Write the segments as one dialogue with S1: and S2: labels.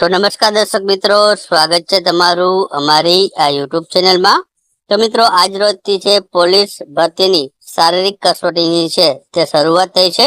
S1: તો નમસ્કાર દર્શક મિત્રો, સ્વાગત છે તમારું અમારી આ યુટ્યુબ ચેનલમાં। તો મિત્રો આજ રોજથી છે પોલીસ ભરતીની શારીરિક કસોટીની છે તે શરૂઆત થઈ છે।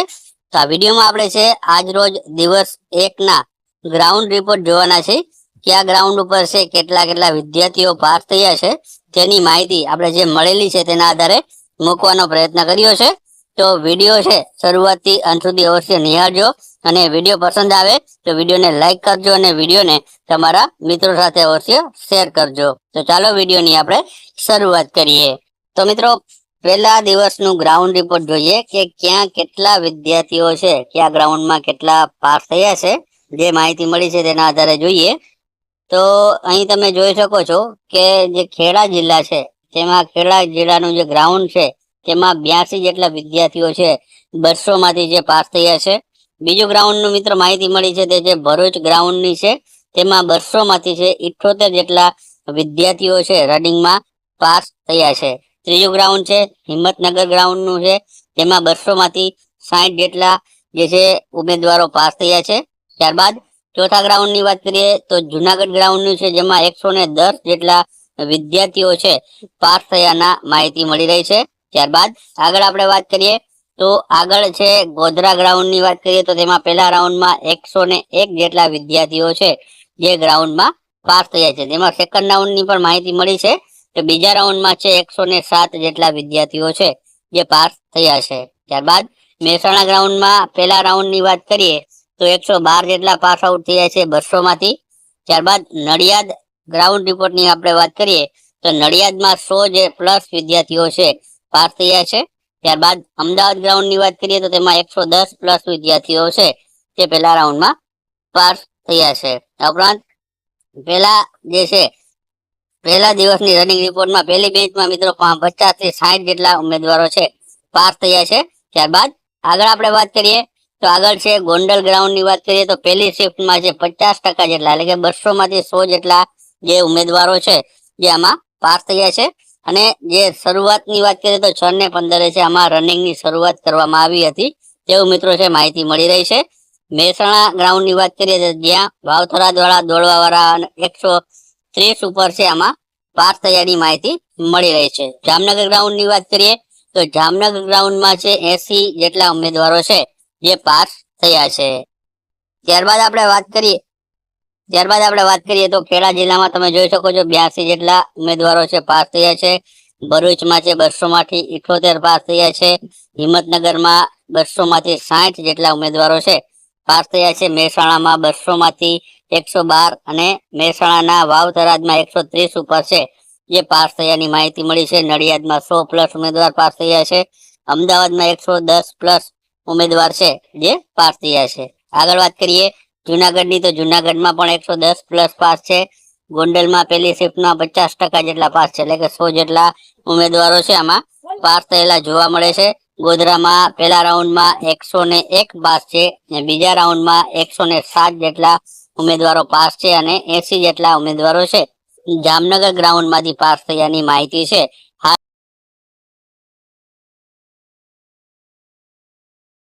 S1: તો આ વિડીયોમાં આપણે છે આજ રોજ દિવસ 1 ના ગ્રાઉન્ડ રિપોર્ટ જોવાના છે। કયા ગ્રાઉન્ડ ઉપર છે કેટલા વિદ્યાર્થીઓ પાસ થયા છે તેની માહિતી આપણે જે મળેલી છે તેના આધારે મૂકવાનો પ્રયત્ન કર્યો છે। તો વિડીયો છે શરૂઆતથી અંત સુધી અવશ્ય નિહાળજો અને વિડીયો પસંદ આવે તો વિડીયોને લાઈક કરજો અને વિડીયોને તમારા મિત્રો સાથે અવશ્ય શેર કરજો। તો ચાલો વિડીયોની આપણે શરૂઆત કરીએ। તો મિત્રો પહેલા દિવસનું ગ્રાઉન્ડ રિપોર્ટ જોઈએ કે ક્યાં કેટલા વિદ્યાર્થીઓ છે, કયા ગ્રાઉન્ડમાં કેટલા પાસ થયા છે, જે માહિતી મળી છે તેના આધારે જોઈએ। તો અહીં તમે જોઈ શકો છો કે જે ખેડા જિલ્લા છે તેમાં ખેડા જિલ્લાનું જે ગ્રાઉન્ડ છે તેમાં 82 જેટલા વિદ્યાર્થીઓ છે 200 માંથી જે પાસ થયા છે। બીજું ગ્રાઉન્ડનું મિત્ર માહિતી મળી છે તે જે ભરૂચ ગ્રાઉન્ડની છે તેમાં 200 માંથી છે 78 જેટલા વિદ્યાર્થીઓ છે રનિંગમાં પાસ થયા છે। ત્રીજું ગ્રાઉન્ડ છે હિંમતનગર ગ્રાઉન્ડનું છે, તેમાં 200 માંથી 60 જેટલા જે છે ઉમેદવારો પાસ થયા છે। ત્યારબાદ ચોથા ગ્રાઉન્ડની વાત કરીએ તો જુનાગઢ ગ્રાઉન્ડનું છે, જેમાં 110 જેટલા વિદ્યાર્થીઓ છે પાસ થયાના માહિતી મળી રહી છે। ત્યારબાદ આગળ આપણે વાત કરીએ તો આગળ છે ગોધરા ગ્રાઉન્ડની વાત કરીએ તો તેમાં પહેલા રાઉન્ડમાં 101 જેટલા વિદ્યાર્થીઓ છે જે ગ્રાઉન્ડમાં પાસ થયા છે। તેમાં સેકન્ડ રાઉન્ડની પણ માહિતી મળી છે તો બીજા રાઉન્ડમાં છે 107 જેટલા વિદ્યાર્થીઓ છે જે પાસ થયા છે। ત્યારબાદ મહેસાણા ગ્રાઉન્ડમાં પહેલા રાઉન્ડની વાત કરીએ તો 112 જેટલા પાસ આઉટ થયા છે 200 માંથી। ત્યારબાદ નડિયાદ ગ્રાઉન્ડ રિપોર્ટની આપણે વાત કરીએ તો નડિયાદમાં 100 જે પ્લસ વિદ્યાર્થીઓ છે પાસ થયા છે। ત્યારબાદ અમદાવાદ ગ્રાઉન્ડની વાત કરીએ તો તેમાં 110 પ્લસ વિદ્યાર્થીઓ છે તે પહેલા રાઉન્ડમાં પાસ થયા છે। ઉપરાંત પહેલા દિવસની રનિંગ રિપોર્ટમાં પહેલી બેન્ચમાં મિત્રો 50 થી 60 જેટલા ઉમેદવારો છે પાસ થયા છે। ત્યારબાદ આગળ આપણે વાત કરીએ તો આગળ છે ગોંડલ ગ્રાઉન્ડની વાત કરીએ તો પહેલી શિફ્ટમાં છે 50% જેટલા એટલે કે 200 માંથી 100 જેટલા જે ઉમેદવારો છે જે આમાં પાસ થયા છે। અને જે શરૂઆતની વાત કરીએ તો 6 ને 15 છે આમાં રનિંગની શરૂઆત કરવામાં આવી હતી તેવું મિત્રો છે માહિતી મળી રહી છે। મહેસાણા ગ્રાઉન્ડની વાત કરીએ તો જ્યાં વાવથરા દ્વારા દોડવા વાળા 130 ઉપર છે આમાં પાસ થયાની માહિતી મળી રહી છે। જામનગર ગ્રાઉન્ડની વાત કરીએ તો જામનગર ગ્રાઉન્ડમાં છે 80 જેટલા ઉમેદવારો છે જે પાસ થયા છે। ત્યારબાદ આપણે વાત કરીએ તો ખેડા જિલ્લામાં તમે જોઈ શકો છો 82 જેટલા ઉમેદવારો છે પાસ થયા છે। ભરૂચમાં છે 200 માંથી 78 પાસ થયા છે। હિંમતનગરમાં 200 માંથી 60 જેટલા ઉમેદવારો છે પાસ થયા છે। મહેસાણામાં 200 માંથી 112 અને મહેસાણાના વાવથરાદમાં 130 ઉપર છે જે પાસ થયાની માહિતી મળી છે। નડિયાદમાં 100 પ્લસ ઉમેદવાર પાસ થયા છે। અમદાવાદમાં 110 પ્લસ ઉમેદવાર છે જે પાસ થયા છે। આગળ વાત કરીએ જુનાગઢની તો જુનાગઢમાં પણ 110 પ્લસ પાસ છે। ગોંડલમાં પહેલી શિફ્ટમાં 50% જેટલા પાસ છે એટલે કે 100 જેટલા ઉમેદવારો છે આમાં પાસ થયેલા જોવા મળે છે। ગોધરામાં પહેલા રાઉન્ડમાં 101 પાસ છે અને બીજા રાઉન્ડમાં 107 જેટલા ઉમેદવારો પાસ છે અને 80 જેટલા ઉમેદવારો છે જામનગર ગ્રાઉન્ડમાંથી પાસ થયાની માહિતી છે